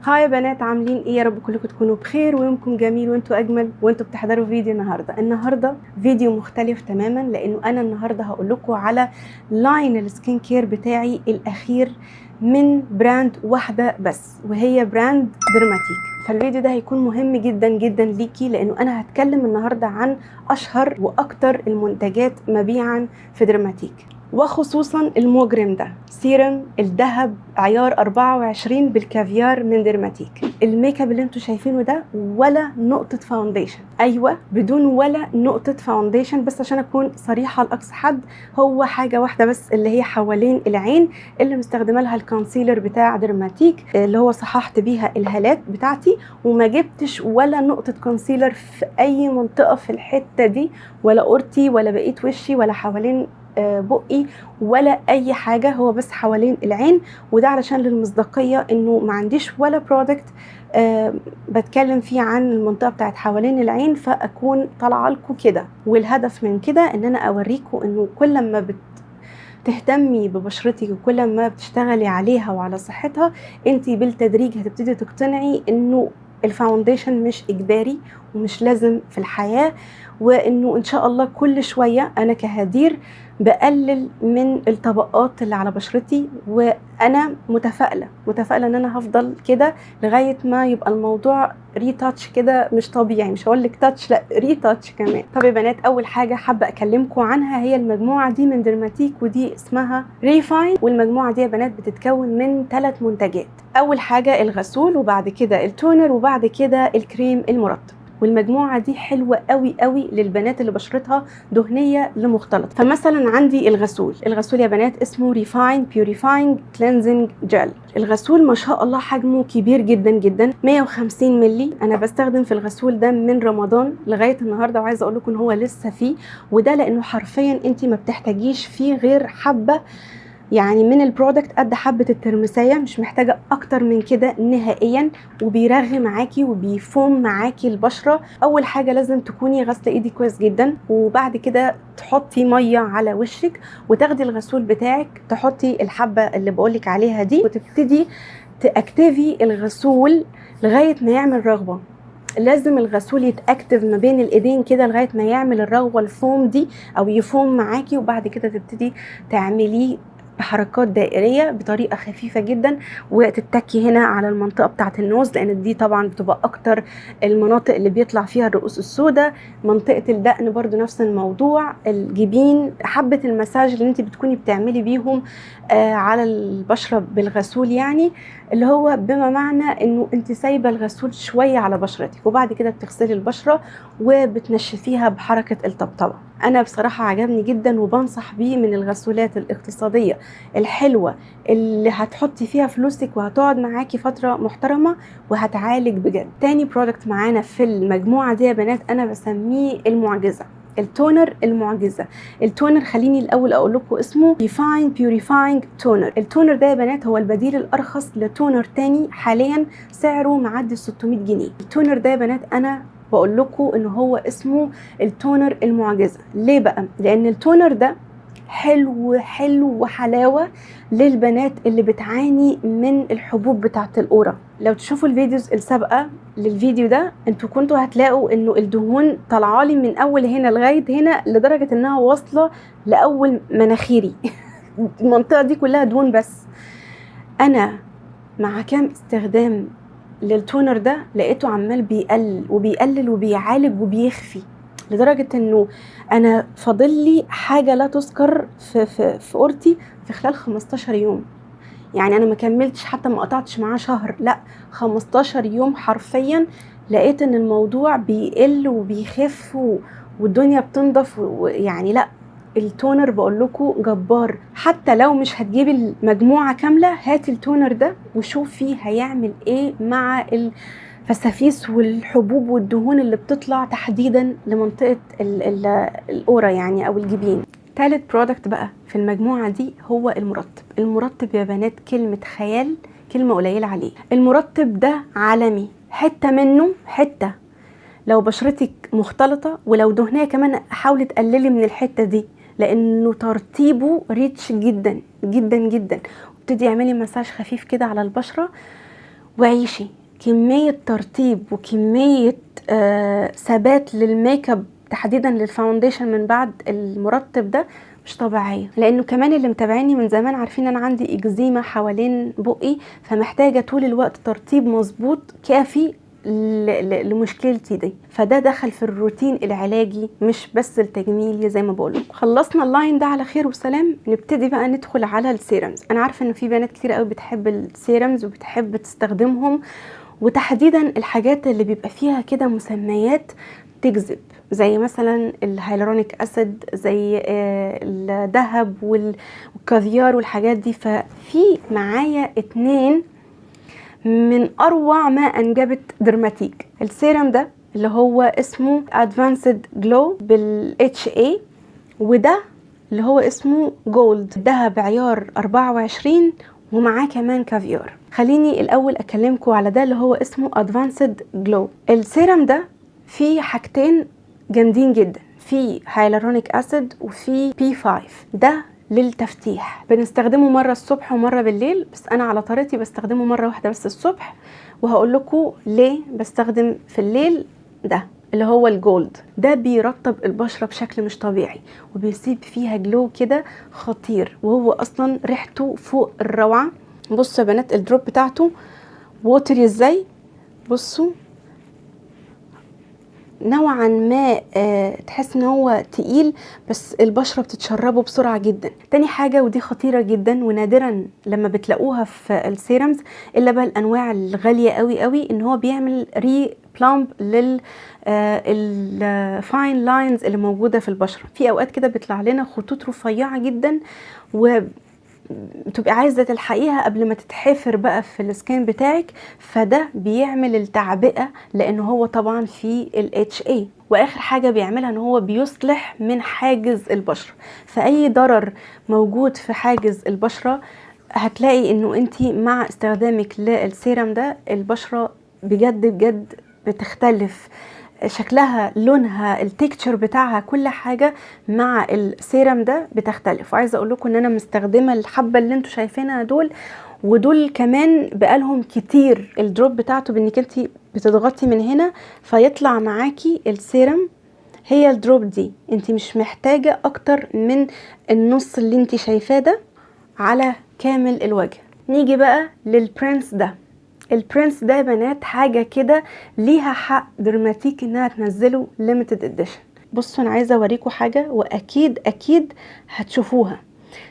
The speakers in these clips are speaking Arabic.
هاي يا بنات، عاملين ايه؟ يا رب كلكم تكونوا بخير ويومكم جميل وانتوا اجمل وانتوا بتحضروا فيديو النهارده فيديو مختلف تماما، لانه انا النهارده هقول لكم على لاين السكين كير بتاعي الاخير من براند واحده بس، وهي براند ديرماتيك. فالفيديو ده هيكون مهم جدا جدا ليكي، لانه انا هتكلم النهارده عن اشهر واكتر المنتجات مبيعا في ديرماتيك، وخصوصا المجرم ده، سيرم الذهب عيار 24 بالكافيار من ديرماتيك. الميك اب اللي انتوا شايفينه ده ولا نقطة فاونديشن، ايوه بدون ولا نقطة فاونديشن، بس عشان اكون صريحة لاقصى حد، هو حاجة واحدة بس اللي هي حوالين العين اللي مستخدمة لها الكونسيلر بتاع ديرماتيك، اللي هو صححت بيها الهالات بتاعتي، وما جبتش ولا نقطة كونسيلر في اي منطقة في الحتة دي، ولا قرتي ولا بقيت وشي ولا حوالين بقي ولا اي حاجه، هو بس حوالين العين. وده علشان للمصداقيه، انه ما عنديش ولا برودكت بتكلم فيه عن المنطقه بتاعت حوالين العين فاكون طالعه لكم كده. والهدف من كده ان انا اوريكم انه كل ما تهتمي ببشرتك وكل ما بتشتغلي عليها وعلى صحتها، انتي بالتدريج هتبتدي تقتنعي انه الفاونديشن مش اجباري ومش لازم في الحياه، وانه ان شاء الله كل شويه انا كهدير بقلل من الطبقات اللي على بشرتي. وانا متفائله ان انا هفضل كده لغايه ما يبقى الموضوع ريتاتش كده مش طبيعي، مش هقول لك تاتش، لا ريتاتش كمان. طب يا بنات، اول حاجه حابه اكلمكم عنها هي المجموعه دي من ديرماتيك، ودي اسمها ريفاين. والمجموعه دي يا بنات بتتكون من 3 منتجات. اول حاجه الغسول، وبعد كده التونر، وبعد كده الكريم المرطب. والمجموعه دي حلوه قوي قوي للبنات اللي بشرتها دهنيه لمختلط. فمثلا عندي الغسول يا بنات اسمه ريفاين بيوريفاينج كلينزنج جل. الغسول ما شاء الله حجمه كبير جدا جدا، 150 مللي. انا بستخدم في الغسول ده من رمضان لغايه النهارده، وعايزه اقول لكم ان هو لسه فيه. وده لانه حرفيا انت ما بتحتاجيش فيه غير حبه يعني من البرودكت قد حبه الترمسيه، مش محتاجه اكتر من كده نهائيا. وبيرغي معاكي وبيفوم معاكي البشره. اول حاجه لازم تكوني غاسله ايدي كويس جدا، وبعد كده تحطي ميه على وشك وتاخدي الغسول بتاعك، تحطي الحبه اللي بقولك عليها دي، وتبتدي تاكتفي الغسول لغايه ما يعمل رغوه. لازم الغسول يتاكتف ما بين الايدين كده لغايه ما يعمل الرغوه الفوم دي، او يفوم معاكي. وبعد كده تبتدي تعمليه بحركات دائريه بطريقه خفيفه جدا، وتتكي هنا على المنطقه بتاعه النوز، لان دي طبعا بتبقى اكتر المناطق اللي بيطلع فيها الرؤوس السوداء. منطقه الدقن برضو نفس الموضوع، الجبين، حبه المساج اللي انت بتكوني بتعملي بيهم على البشره بالغسول، يعني اللي هو بما معنى انه انت سايبه الغسول شويه على بشرتك، وبعد كده بتغسلي البشره وبتنشفيها بحركه الطبطبه. انا بصراحه عجبني جدا وبنصح بيه، من الغسولات الاقتصاديه الحلوه اللي هتحطي فيها فلوسك وهتقعد معاكي فتره محترمه وهتعالج بجد. تاني برودكت معانا في المجموعه دي يا بنات انا بسميه المعجزه، التونر المعجزه. التونر خليني الاول اقول لكم اسمه ريفاين بيوريفاينج تونر. التونر ده يا بنات هو البديل الارخص لتونر تاني حاليا سعره معدي 600 جنيه. التونر ده يا بنات انا بقول لكم ان هو اسمه التونر المعجزه. ليه بقى؟ لان التونر ده حلو وحلاوه للبنات اللي بتعاني من الحبوب بتاعه القوره. لو تشوفوا الفيديوز السابقه للفيديو ده انتوا كنتوا هتلاقوا انه الدهون طالعالي من اول هنا لغايه هنا، لدرجه انها واصله لاول مناخيري المنطقه دي كلها دهون. بس انا مع كام استخدام للتونر ده لقيته عمال بيقلل وبيعالج وبيخفي، لدرجه انه انا فاضل لي حاجه لا تذكر في قورتي في خلال 15 يوم. يعني انا ما كملتش، حتى ما قطعتش معاه شهر، لا 15 يوم حرفيا لقيت ان الموضوع بيقل وبيخف والدنيا بتنضف. ويعني لا، التونر بقول لكم جبار. حتى لو مش هتجيبي المجموعه كامله، هاتي التونر ده وشوفي هيعمل ايه مع الفسافيس والحبوب والدهون اللي بتطلع تحديدا لمنطقه القوره يعني او الجبين. تالت برودكت بقى في المجموعه دي هو المرطب. المرطب يا بنات كلمه خيال، كلمه قليله عليه. المرطب ده عالمي، حته منه حته لو بشرتك مختلطه ولو دهنيه كمان حاولي تقللي من الحته دي، لانه ترطيبه ريتش جدا جدا جدا. وابتدي اعملي مساج خفيف كده على البشره، وعيشي كمية ترطيب وكمية ثبات للميك اب تحديدا للفاونديشن من بعد المرطب ده مش طبيعيه. لانه كمان اللي متابعيني من زمان عارفين انا عندي اكزيما حوالين بقي، فمحتاجه طول الوقت ترطيب مظبوط كافي لمشكلتي دي، فده دخل في الروتين العلاجي مش بس التجميلي زي ما بقول. خلصنا اللاين ده على خير وسلام، نبتدي بقى ندخل على السيرمز. انا عارفه ان في بنات كتير قوي بتحب السيرمز وبتحب تستخدمهم، وتحديدا الحاجات اللي بيبقى فيها كده مسميات تجذب، زي مثلا الهيالورونيك اسيد، زي الذهب والكافيار والحاجات دي. ففي معايا 2 من اروع ما انجبت درماتيك. السيرم ده اللي هو اسمه ادفانسد جلو بالHA، وده اللي هو اسمه جولد، دهب عيار 24 ومعاه كمان كافيار. خليني الاول اكلمكم على ده اللي هو اسمه ادفانسد جلو. السيرم ده فيه حاجتين جامدين جدا، فيه هيالورونيك اسيد وفيه P5. ده للتفتيح، بنستخدمه مره الصبح ومره بالليل، بس انا على طريقتي بستخدمه مره واحده بس الصبح، وهقول لكم ليه بستخدم في الليل. ده اللي هو الجولد ده بيرطب البشره بشكل مش طبيعي، وبيسيب فيها جلو كده خطير، وهو اصلا ريحته فوق الروعه. بصوا يا بنات الدروب بتاعته ووتري ازاي، بصوا نوعا ما تحس ان هو تقيل، بس البشره بتتشربه بسرعه جدا. تاني حاجه ودي خطيره جدا ونادرا لما بتلاقوها في السيرمز الا بقى الانواع الغاليه قوي قوي، ان هو بيعمل ري بلامب لل الفاين لاينز اللي موجوده في البشره. في اوقات كده بيطلع لنا خطوط رفيعه جدا وتبقى عايزه تلحقيها قبل ما تتحفر بقى في السكين بتاعك، فده بيعمل التعبئه لانه هو طبعا فيه الHA. واخر حاجه بيعملها ان هو بيصلح من حاجز البشره، فاي ضرر موجود في حاجز البشره هتلاقي انه انتي مع استخدامك للسيرم ده البشره بجد بجد بتختلف، شكلها، لونها، التكتشر بتاعها، كل حاجه مع السيرم ده بتختلف. وعايزه اقول لكم ان انا مستخدمه الحبه اللي انتوا شايفينها دول، ودول كمان بقالهم كتير. الدروب بتاعته بانك انت بتضغطي من هنا فيطلع معاكي السيرم، هي الدروب دي انت مش محتاجه اكتر من النص اللي انت شايفاه ده على كامل الوجه. نيجي بقى للبرنس ده. البرنس ده يا بنات حاجة كده ليها حق درماتيك انها تنزله limited edition. بصوا انا عايزة اوريكم حاجة واكيد اكيد هتشوفوها.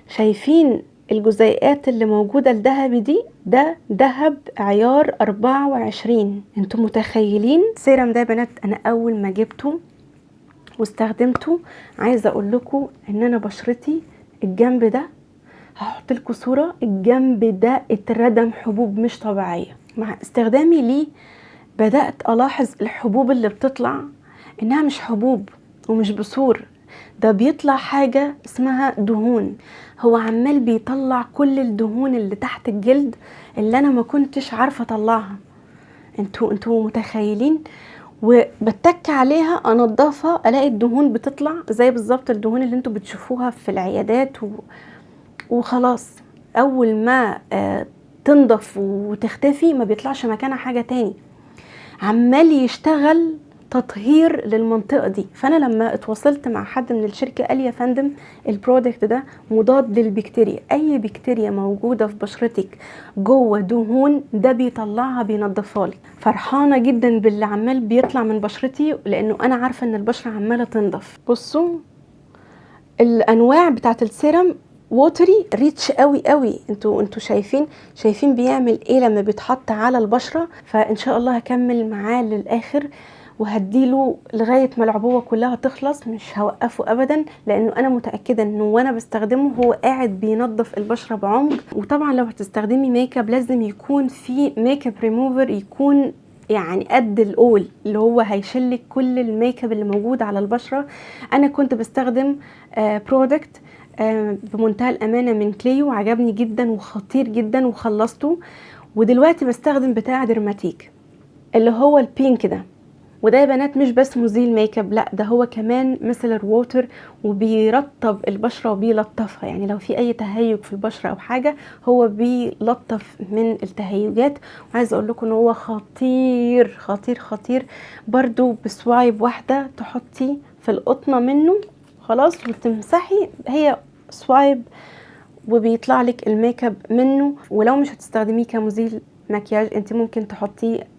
شايفين الجزيئات اللي موجودة الذهبي دي؟ ده ذهب عيار 24. انتوا متخيلين؟ السيرم ده يا بنات انا اول ما جبته واستخدمته، عايزة اقول لكم ان انا بشرتي الجنب ده، هحط لكم صورة، الجنب ده اتردم حبوب مش طبيعية. مع استخدامي ليه بدأت ألاحظ الحبوب اللي بتطلع إنها مش حبوب ومش بثور، ده بيطلع حاجة اسمها دهون. هو عمال بيطلع كل الدهون اللي تحت الجلد اللي أنا ما كنتش عارفة أطلعها. انتوا متخيلين؟ وبتك عليها انضفها الاقي الدهون بتطلع زي بالظبط الدهون اللي انتوا بتشوفوها في العيادات وخلاص. اول ما تنضف وتختفي ما بيطلعش مكانها حاجة تاني، عمال يشتغل تطهير للمنطقة دي. فانا لما اتواصلت مع حد من الشركة قال يا فندم البرودكت ده مضاد للبكتيريا، اي بكتيريا موجودة في بشرتك جوه دهون ده بيطلعها بينضفها لك. فرحانة جدا باللي عمال بيطلع من بشرتي لانه انا عارفة ان البشرة عمالة تنضف. بصوا الانواع بتاعت السيرم ووتري ريتش قوي قوي، انتوا شايفين بيعمل ايه لما بيتحط على البشره. فان شاء الله هكمل معاه للاخر وهديله لغايه ما العبوه كلها تخلص، مش هوقفه ابدا، لانه انا متاكده انه وانا بستخدمه هو قاعد بينظف البشره بعمق. وطبعا لو هتستخدمي ميك اب لازم يكون في ميك اب ريموفر يكون يعني قد الاول، اللي هو هيشلك كل الميك اب اللي موجود على البشره. انا كنت بستخدم برودكت بمنتهى الامانه من كليو، عجبني جدا وخطير جدا وخلصته. ودلوقتي بستخدم بتاع درماتيك اللي هو البينك ده. وده يا بنات مش بس مزيل ميك اب، لا ده هو كمان مثل ووتر، وبيرطب البشره وبيلطفها. يعني لو في اي تهيج في البشره او حاجه هو بيلطف من التهيجات. وعايزه اقول لكم ان هو خطير خطير خطير. برضو بسوايب واحده تحطي في القطنه منه خلاص وتمسحي، هي سوايب وبيطلع لك الميك اب منه. ولو مش هتستخدميه كمزيل مكياج انت ممكن تحطيه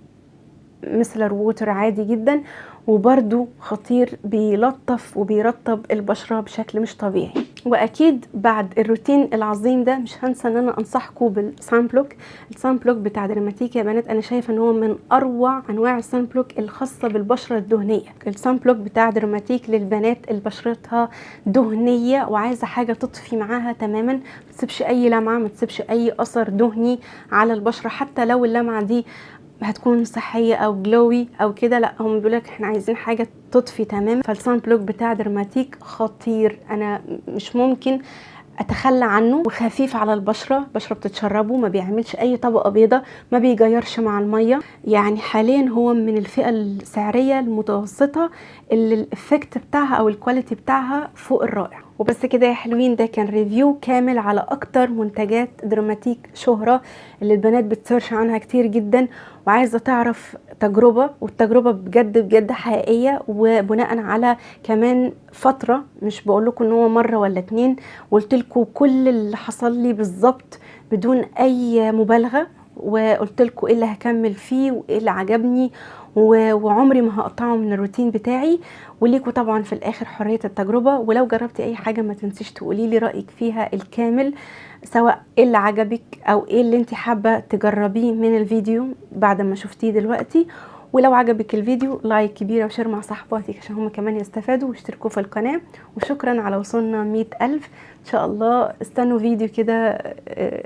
مثل ووتر عادي جدا، وبرده خطير بيلطف وبيرطب البشرة بشكل مش طبيعي. واكيد بعد الروتين العظيم ده مش هنسى ان انا انصحكم بالسان بلوك. السان بلوك بتاع درماتيك يا بنات انا شايفه ان هو من اروع انواع السان بلوك الخاصه بالبشره الدهنيه. السان بلوك بتاع درماتيك للبنات اللي بشرتها دهنيه وعايزه حاجه تطفي معاها تماما، ما تسيبش اي لمعه، ما تسيبش اي اثر دهني على البشره، حتى لو اللمعه دي هتكون صحيه او جلوي او كده، لا هم بيقولك احنا عايزين حاجه تطفي تماما. فالسان بلوك بتاع درماتيك خطير، انا مش ممكن اتخلى عنه، وخفيف على البشره بتتشربه، ما بيعملش اي طبقه بيضه، ما بيجيرش مع الميه. يعني حاليا هو من الفئه السعريه المتوسطه اللي الافكت بتاعها او الكواليتي بتاعها فوق الرائع. وبس كده يا حلوين، ده كان ريفيو كامل على اكتر منتجات درماتيك شهرة اللي البنات بتسيرش عنها كتير جدا وعايزة تعرف تجربة، والتجربة بجد بجد حقيقية وبناء على كمان فترة، مش بقول لكم ان هو مرة ولا اتنين، قلت لكم كل اللي حصل لي بالظبط بدون اي مبالغة، وقلت لكم ايه اللي هكمل فيه وايه اللي عجبني وعمري ما هقطعه من الروتين بتاعي. وليكوا طبعا في الاخر حرية التجربة، ولو جربتي اي حاجة ما تنسيش تقولي لي رأيك فيها الكامل، سواء ايه اللي عجبك او ايه اللي انت حابة تجربيه من الفيديو بعد ما شفتيه دلوقتي. ولو عجبك الفيديو لايك كبيرة وشير مع صحباتك عشان هم كمان يستفادوا، واشتركوا في القناة. وشكرا على وصولنا 100,000 ان شاء الله. استنوا فيديو كده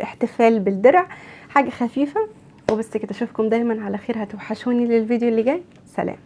احتفال بالدرع، حاجة خفيفة وبس كده. اشوفكم دايما على خير، هتوحشوني للفيديو اللي جاي. سلام.